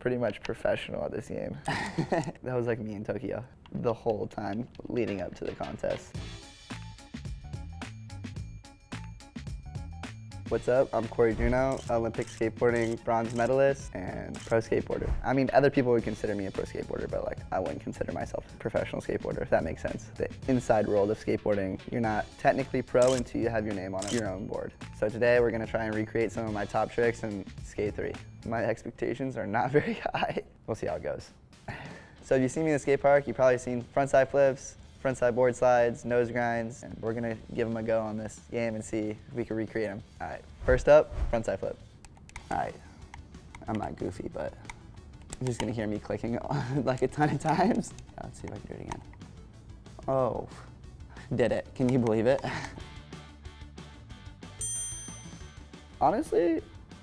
pretty much professional at this game. That was like me in Tokio the whole time leading up to the contest. What's up? I'm Cory Juneau, Olympic skateboarding bronze medalist and pro skateboarder. I mean, other people would consider me a pro skateboarder, but like I wouldn't consider myself a professional skateboarder, if that makes sense. The inside world of skateboarding, you're not technically pro until you have your name on your own board. So today we're gonna try and recreate some of my top tricks in Skate 3. My expectations are not very high. We'll see how it goes. So if you see me in the skate park, you've probably seen frontside flips, frontside board slides, nose grinds, and we're gonna give them a go on this game and see if we can recreate them. All right, first up, frontside flip. All right, I'm not goofy, but you're just gonna hear me clicking like a ton of times. Let's see if I can do it again. Oh, did it, can you believe it? Honestly,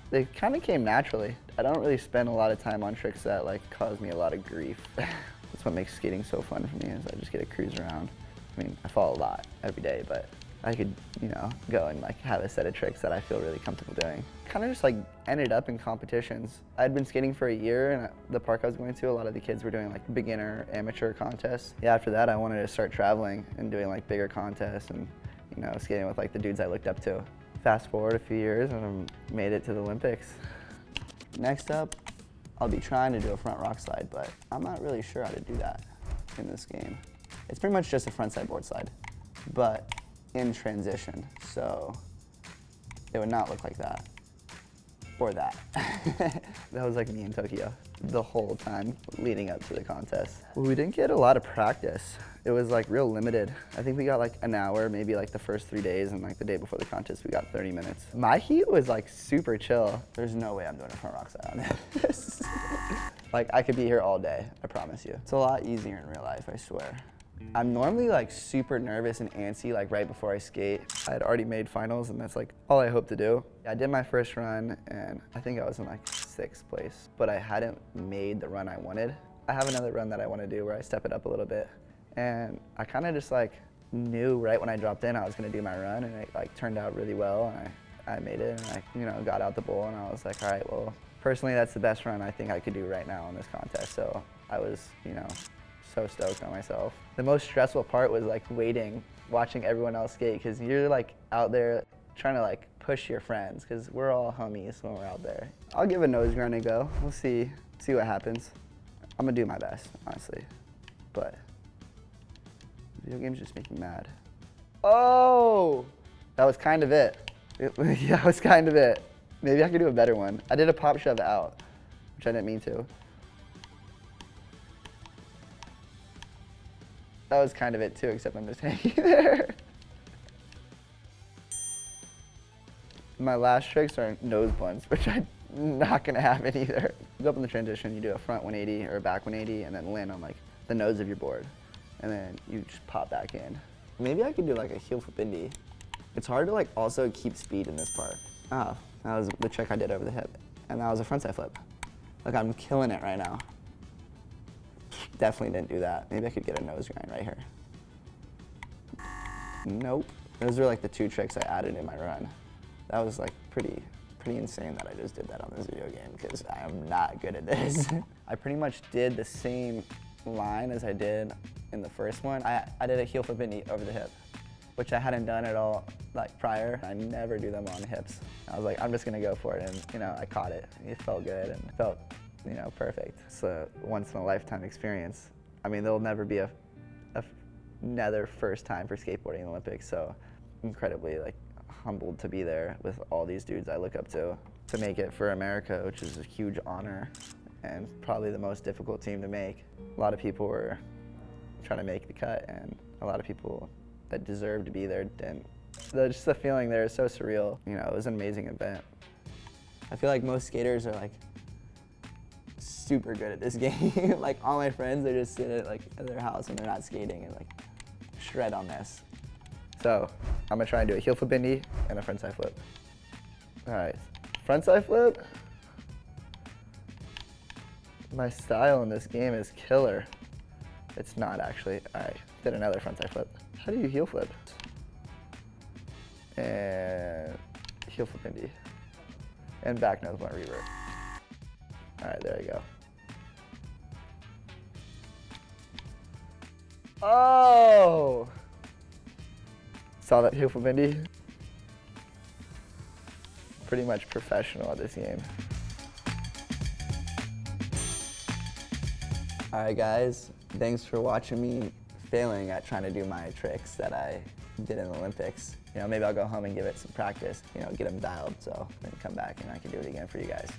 they kind of came naturally. I don't really spend a lot of time on tricks that like cause me a lot of grief. That's what makes skating so fun for me, is I just get to cruise around. I mean, I fall a lot every day, but I could, you know, go and like have a set of tricks that I feel really comfortable doing. Kind of just like ended up in competitions. I'd been skating for a year, and at the park I was going to, a lot of the kids were doing like beginner amateur contests. Yeah, after that I wanted to start traveling and doing like bigger contests and, you know, skating with like the dudes I looked up to. Fast forward a few years and I made it to the Olympics. Next up, I'll be trying to do a front rock slide, but I'm not really sure how to do that in this game. It's pretty much just a frontside board slide, but in transition, so it would not look like that, or that. That was like me in Tokio the whole time leading up to the contest. Well, we didn't get a lot of practice. It was like real limited. I think we got like an hour, maybe like the first 3 days, and like the day before the contest we got 30 minutes. My heat was like super chill. There's no way I'm doing a front rock slide on this. Like I could be here all day, I promise you. It's a lot easier in real life, I swear. I'm normally like super nervous and antsy like right before I skate. I had already made finals and that's like all I hope to do. I did my first run and I think I was in like 6th place, but I hadn't made the run I wanted. I have another run that I want to do where I step it up a little bit. And I kind of just like knew right when I dropped in I was going to do my run, and it like turned out really well, and I made it, and I, you know, got out the bowl, and I was like, all right, well, personally that's the best run I think I could do right now in this contest. So I was, you know, so stoked on myself. The most stressful part was like waiting, watching everyone else skate, because you're like out there trying to like push your friends, because we're all homies when we're out there. I'll give a nose grind a go. We'll see what happens. I'm gonna do my best, honestly, but video games just make me mad. Oh, that was kind of it. Yeah, that was kind of it. Maybe I could do a better one. I did a pop shove out, which I didn't mean to. That was kind of it too, except I'm just hanging there. My last tricks are nose blunts, which I'm not gonna have it either. You go up in the transition, you do a front 180 or a back 180, and then land on like the nose of your board, and then you just pop back in. Maybe I could do like a heel flip indie. It's hard to like also keep speed in this part. Oh, that was the trick I did over the hip, and that was a frontside flip. Look, I'm killing it right now. Definitely didn't do that. Maybe I could get a nose grind right here. Nope. Those are like the 2 tricks I added in my run. That was like pretty insane that I just did that on this video game, because I am not good at this. I pretty much did the same line as I did in the first one. I did a heel flip indie over the hip, which I hadn't done at all like prior. I never do them on hips. I was like, I'm just gonna go for it, and you know, I caught it. It felt good and it felt, you know, perfect. It's a once in a lifetime experience. I mean, there'll never be another first time for skateboarding in the Olympics, so incredibly like humbled to be there with all these dudes I look up to make it for America, which is a huge honor and probably the most difficult team to make. A lot of people were trying to make the cut, and a lot of people that deserved to be there didn't. Just the feeling there is so surreal. You know, it was an amazing event. I feel like most skaters are like super good at this game. Like all my friends, they just sit at their house when they're not skating and like shred on this. So I'm gonna try and do a heel flip indie and a frontside flip. All right, frontside flip. My style in this game is killer. It's not actually. All right, did another frontside flip. How do you heel flip? And heel flip indie. And back nose blunt revert. All right, there you go. Oh! Saw that hoop from Indy. Pretty much professional at this game. All right, guys. Thanks for watching me failing at trying to do my tricks that I did in the Olympics. You know, maybe I'll go home and give it some practice, you know, get them dialed so then come back and I can do it again for you guys.